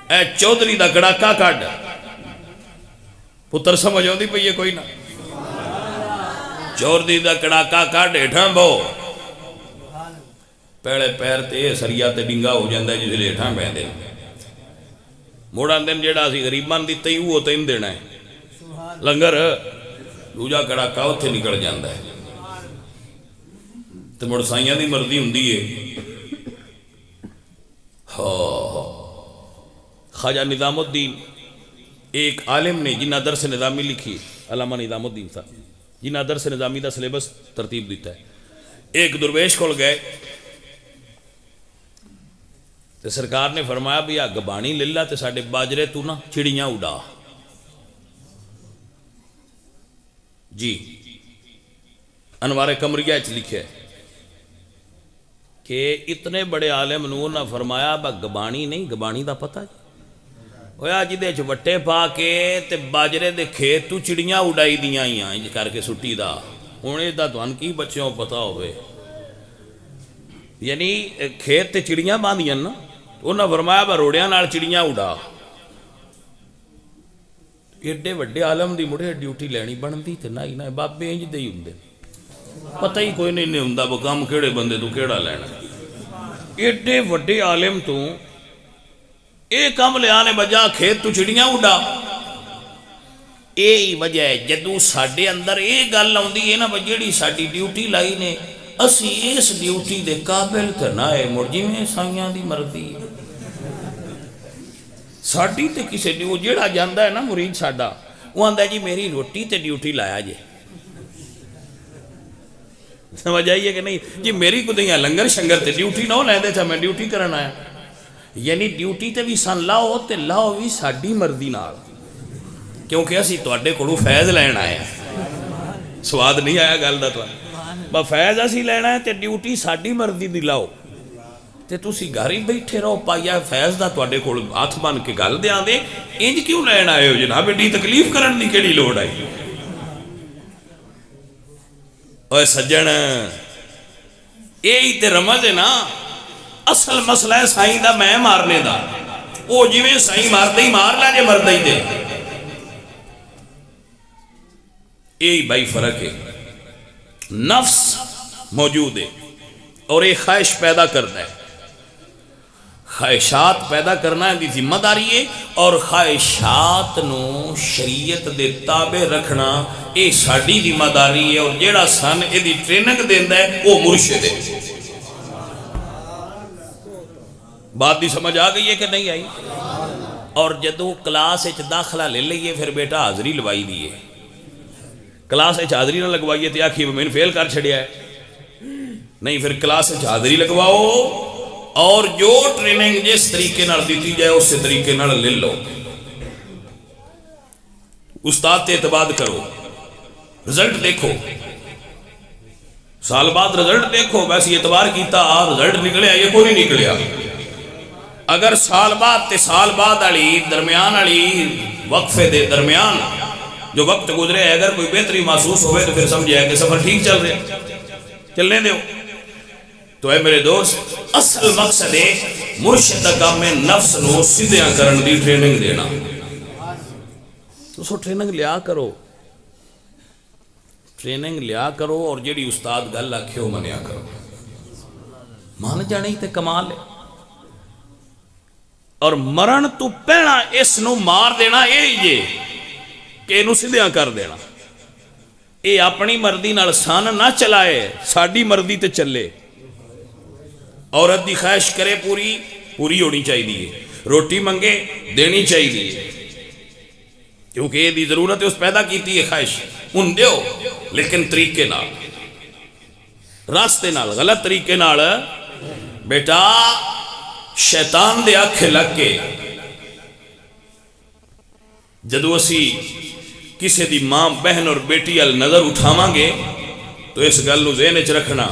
اے چودھری دا کڑاکا کٹ پتر سمجھ ہوندی پئی یہ کوئی نا چودھری دا کڑاکا کٹ اٹھاں بہو پہلے پیر تے سریا تے ڈنگا ہو جاندہ ہے جس لئے اٹھاں بہن دے موڑان دن جیڑا سی غریبان دیتے ہی وہ تین دینا ہے لنگر دوجا کڑا کاؤ تھے نکڑ جاندہ ہے تو مڑ سائیاں دی مردی ہوندی ہے خواجہ نظام الدین ایک عالم نے جنہ درس نظامی لکھی علامہ نظام الدین تھا جنہ درس نظامی دا سلیبس ترتیب دیتا ہے ایک درویش کھول گئے تو سرکار نے فرمایا بھی آ گبانی للہ تے ساڑھے باجرے تو نا چڑیاں اڑا جی انوار قمریہ اچھ لکھے کہ اتنے بڑے عالم نو نہ فرمایا با گبانی نہیں گبانی دا پتہ ہویا جی دے چوٹے پا کے تے باجرے دے کھیت تو چڑیاں اڑائی دیاں ہی آئیں کر کے سٹی دا ہونے دا تو ان کی بچوں پتہ ہوئے یعنی کھیت تے چڑیاں باندیاں نا انہاں فرمایا با روڑیاں نال چڑیاں اڑا ایڈے وڈے عالم دی مڑے ڈیوٹی لینی بندی تے نہ ہی نہ بابے انج دے ہی ہوندے پتہ ہی کوئی نہیں ہوندا وہ کام کیڑے بندے تو کیڑا لینا ایڈے وڈے عالم تو اے کام لے آنے بجا کھیت تو چڑیاں اڑا اے ہی وجہ ہے جدو ساڈے اندر اے گل آوندی ہے نا بجیڑی ساڈی ڈیوٹی لائی نے اسی اس ڈیوٹی دے قابل تے نہ ہے مرجی میں سائیاں دی مردی ساڑی تے کسے ڈیو جیڑا جاندہ ہے نا مرید ساڑا وہ آندہ ہے جی میری روٹی تے ڈیوٹی لایا جے سمجھ آئیے کہ نہیں جی میری کو دیا لنگر شنگر تے ڈیوٹی نہ ہو لائے دے تھا میں ڈیوٹی کرنا آیا یعنی ڈیوٹی تے بھی سن لاؤ تے لاؤ بھی ساڑی مردی نال کیونکہ اسی توڑے کڑو فیض لینا آیا سواد نہیں آیا گل دا تو با فیض اسی لینا ہے تے ڈیوٹی ساڑی مردی دی لاؤ تے تُسی گھر ہی بیٹھے رہو پایا فیض دا توڑے کو ہاتھ بان کے گل دے آن دے انج کیوں لینا آئے ہو جناب ایڈی تکلیف کرن دی کیڑی لوڑ آئی اوہ سجن یہی تے رمض ہے نا اصل مسئلہ ہے سائیں دا میں مارنے دا او جیویں سائیں مار دے ہی مار لے جے مرد ہی دے یہی بھائی فرق ہے نفس موجود ہے اور ایک خواہش پیدا کرتا ہے. خواہشات پیدا کرنا ہے دی ذمہ داری ہے، اور خواہشات نو شریعت دے تابع رکھنا اے ساڈی ذمہ داری ہے. اور جیڑا سن اے دی ٹریننگ دیندا ہے وہ مرشد ہے. بات دی سمجھ آ گئی ہے کہ نہیں آئی؟ اور جدو کلاس اچ داخلہ لے لئیے پھر بیٹا حاضری لوائی دیئے. کلاس اچ حاضری نہ لگوائیے تو آکھی میں فیل کر چھڑیا ہے. نہیں، پھر کلاس اچ حاضری لگواؤ اور جو ٹریننگ جس طریقے نال دیتی جائے اس سے طریقے نال لے لو. استاد تے اعتماد کرو، رزلٹ دیکھو، سال بعد رزلٹ دیکھو. ویسے اعتبار کیتا رزلٹ نکلیا یہ کوئی نہیں نکلیا. اگر سال بعد علی درمیان علی وقفے دے درمیان جو وقت گزرے ہے اگر کوئی بہتری محسوس ہوئے تو پھر سمجھے کہ سفر ٹھیک چل رہے، چلنے دیو. تو اے میرے دوست، اصل مقصد ہے مرشد کا میں نفس نو سیدھیاں کرن دی ٹریننگ دینا. تو سو ٹریننگ لیا کرو، ٹریننگ لیا کرو، اور جیڑی استاد گل آکھے ہو منیا کرو. مان جانے تے کمال ہے. اور مرن تو پہنا اس نو مار دینا یہ کہ انو سیدھیاں کر دینا. اے اپنی مرضی نال سان نہ چلائے، ساڈی مرضی تے چلے. عورت دی خواہش کرے پوری ہونی چاہیے، روٹی منگے دینی چاہیے، کیونکہ یہ دی ضرورت ہے، اس پیدا کیتی ہے خواہش. ان دیو لیکن طریقے نال، راستے نال، غلط طریقے نال. بیٹا شیطان دے آکھے لگ کے جدو اسی کسی دی ماں بہن اور بیٹی ال نظر اٹھاواں گے تو اس گل نو ذہن وچ رکھنا،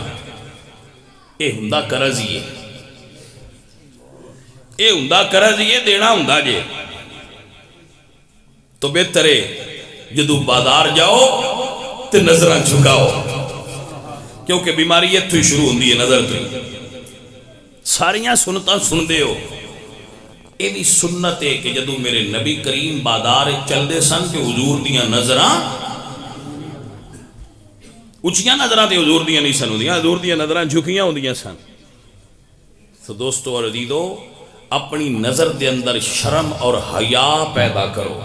اے ہوندا قرض ہی ہے، اے ہوندا قرض ہی ہے، دینا ہوندا جے. تو بہتر ہے جدو بازار جاؤ تے نظراں جھکاؤ، کیونکہ بیماری اتھوں ہی شروع ہوندی ہے نظر تو. ساریاں سنتاں سن دے ہو. یہ بھی سنت ہے کہ جدو میرے نبی کریم بازار چل دے سن کہ حضور دیاں نظراں اچھیاں نظراں تے حضور دیاں نہیں سن ہوندیاں، حضور دیاں نظراں جھکیاں ہوندیاں سن. تو دوستو اور عزیزو، اپنی نظر دے اندر شرم اور حیا پیدا کرو.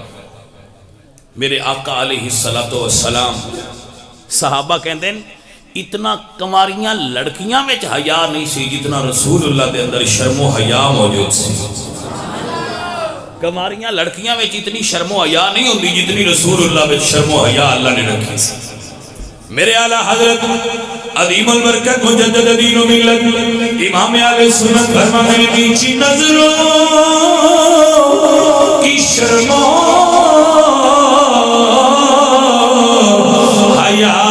میرے آقا علیہ السلام صحابہ کہندے ہیں اتنا کماریاں لڑکیاں میں حیا نہیں سی جتنا رسول اللہ دے اندر شرم و حیا موجود سی. کماریاں لڑکیاں میں اتنی شرم و حیا نہیں ہوندی جتنی رسول اللہ میں شرم و حیا اللہ نے رکھی سی. میرے اعلیٰ حضرت عظیم البرکت مجدد دین و ملت امام اہل سنت فرماتے ہیں نیچی نظروں کی شرم و حیا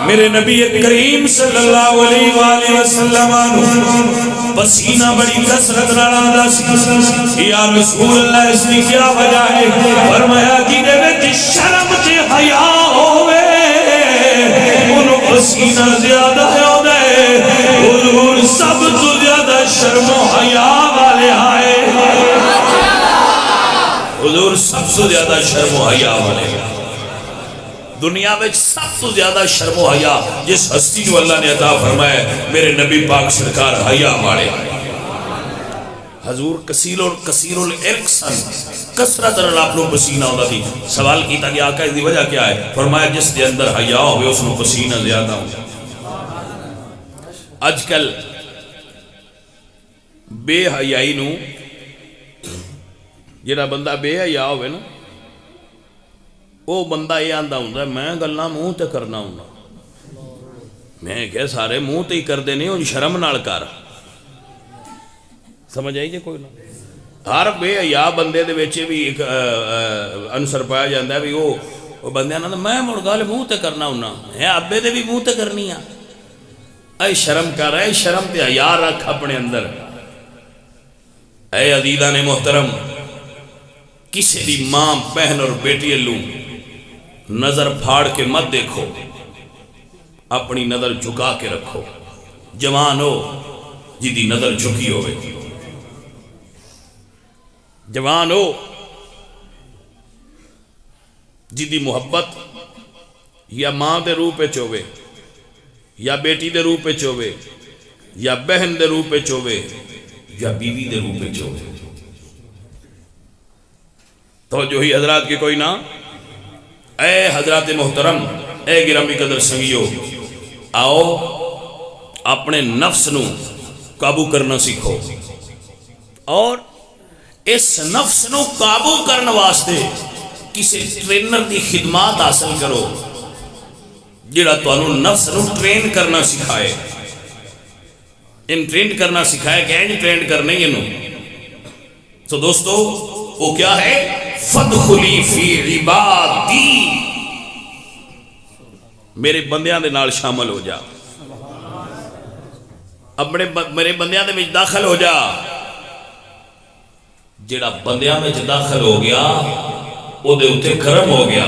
میرے نبی کریم صلی اللہ علیہ وآلہ وسلم پسینہ بڑی کثرت ناراضا سی. یا رسول اللہ اس کی کیا وجہ ہے؟ فرمایا کہ دے وچ شرم تے حیا ہوے انہوں پسینہ زیادہ ہوتا ہے. حضور سب تو زیادہ شرم و حیا والے آئے، حضور سب سے زیادہ شرم و حیا والے. دنیا میں سب سے زیادہ شرم و حیا جس ہستی کو اللہ نے عطا فرمایا میرے نبی پاک سرکار حیا والے. حضور کثیر العرق سن، کثرت اپنوں پسینہ ہوتا تھی. سوال کیتا کہ آقا اس دی وجہ کیا ہے؟ فرمایا جس دے اندر حیا ہوئے اس میں پسینہ زیادہ ہو. آج کل بے حیائی نو جڑا بندہ بے حیا ہوئے نا وہ بندہ یہ آندا ہوں میں گلاں منہ تے کرنا ہوں، میں کہ سارے منہ تے ہی کردے نہیں، ان شرم نال کر. سمجھ آئی جی کوئی نہ؟ ہر بے حیا بندے دے وچ بھی ایک عنصر پایا جاتا ہے بھی وہ بندے نا میں مڑ گل منہ تے کرنا ہوں، ہے ابے دے بھی منہ تے کرنی آ. اے شرم کر، اے شرم تے حیا رکھ اپنے اندر. اے عزیزان محترم، کسی دی ماں بہن اور بیٹی لوں نظر پھاڑ کے مت دیکھو، اپنی نظر جھکا کے رکھو. جوان ہو جی دی نظر جھکی ہوئے، جوان ہو جی دی محبت یا ماں دے روح پہ چوے، یا بیٹی دے روح پہ چوے، یا بہن دے روح پہ چوے، یا بیوی دے روح پہ چوے. توجہ ہی حضرات کی کوئی نہ؟ اے حضرات محترم، اے گرامی قدر سنگیو، آؤ اپنے نفس نو قابو کرنا سیکھو، اور اس نفس نو قابو کرنے واسطے کسی ٹرینر دی خدمات حاصل کرو جڑا تانوں نفس نو ٹرین کرنا سکھائے. ان ٹرین کرنا سکھائے کہ ان ٹرین کرنے یہ نو. تو دوستو وہ کیا ہے؟ فَدْخُلِي فِي عِبَادِي، میرے بندیاں دے نال شامل ہو جا، اپنے میرے بندیاں دے وچ داخل ہو جا. جڑا بندیاں وچ داخل ہو گیا او دے اتے کرم ہو گیا.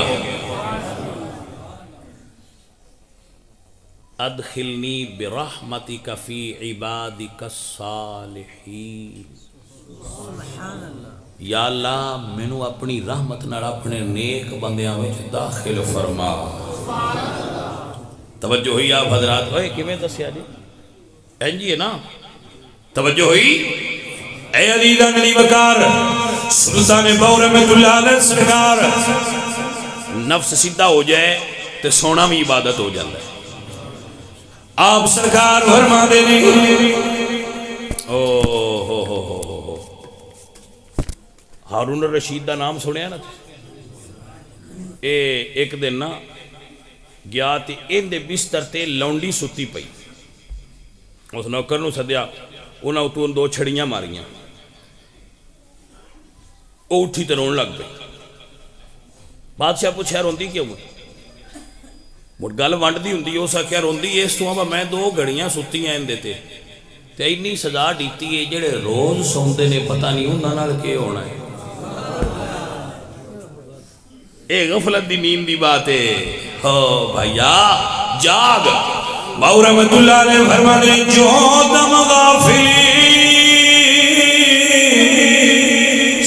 ادخلنی برحمتک فی عبادک الصالحین، یا اللہ مینو اپنی رحمت نال اپنے نیک بندیاں وچ داخل فرما. توجہ ہوئی آپ حضرات؟ ہوئے کیویں دسیا جی؟ این جی ہے نا؟ توجہ ہوئی؟ اے عزیزان علی وقار سلطان بور رحمت اللہ علیہ سرکار، نفس سیدھا ہو جائے تو سونا بھی عبادت ہو جاتا ہے. آپ سرکار فرما دے ہارون الرشید دا نام سنیا نا؟ ایک دن نا گیا تے ان دے بستر تے لونڈی ستی پئی. اس نوکر نو سدیا، انہاں اتوں دو چھڑیاں ماریاں، وہ اٹھی تے رون لگ پئی. بادشاہ پوچھا روندی کیوں؟ مڑ گل ونڈ دی ہوندی، اس آخیا روندی اس تو میں دو گھڑیاں ستی ہیں اندے تے اینی سزا دیتی ہے جڑے روز سوندے نے پتہ نہیں انہاں نال کی ہونا ہے. اے غفلت دی نیند دی بات ہے. ہو بھائیا جاگ. باو رحمت اللہ علیہ فرمانے جو دم غافلی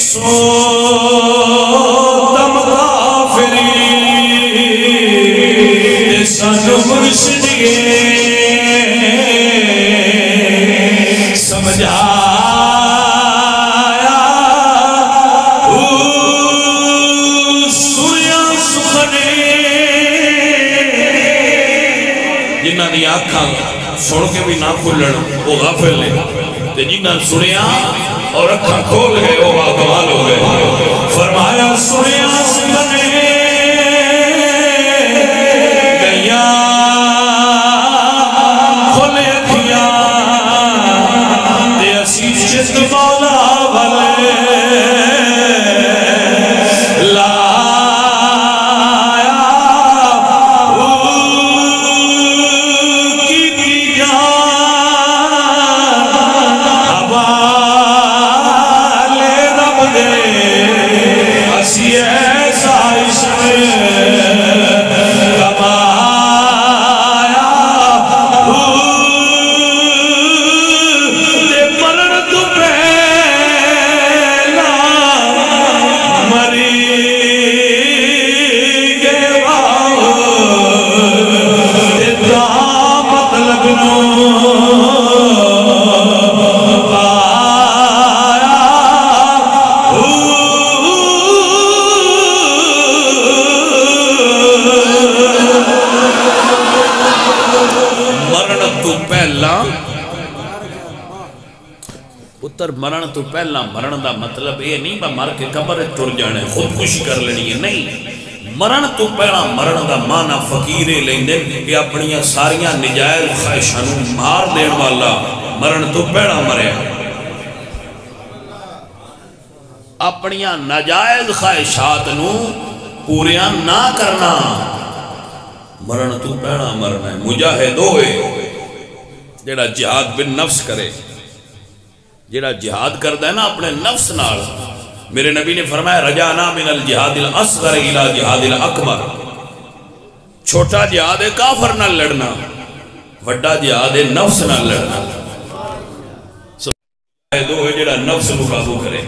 سو دم غافلی سانو مرشدیے سمجھا سن کے بھی نہ کھلن وہ غافل نے، تے جنہاں سنیا اور اکھاں کھول گئے وہ باکمال ہو گئے. فرمایا سنیا سنے گیا کھولے دیا تے اسی جس مولا والے مرن تو پہلا مرن دا مطلب یہ نہیں با مر کے قبر تر جانے خودکشی کر لینی ہے، نہیں. مرن تو پہلا مرن دا مانا فقیرے لیندے کہ اپنیاں ساریاں نجائز خواہشانوں مار دین والا مرن تو پہلا مرے اپنیاں نجائز خواہشات نو پوریاں نہ کرنا مرن تو پہلا مرنا ہے مجاہد ہوئے جیڑا جہاد بن نفس کرے جیڑا جہاد کرتا ہے نا اپنے نفس نال میرے نبی نے فرمایا رجانا من الجہاد الاصغر الى جہاد الاکبر چھوٹا جہاد ہے کافر نہ لڑنا وڈا جہاد ہے نفس نہ لڑنا مجاہد ہوئے جیڑا نفس نو قابو کرے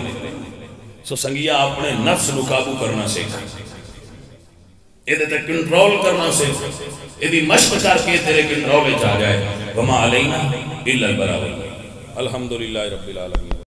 سو سنگیا اپنے نفس نو قابو کرنا سیکھ یہ تے کنٹرول کرنا سیکھ یہ مشق کر کے تیرے کنٹرول چاہ جائے وما علینا الا البلاغ الحمدللہ رب العالمین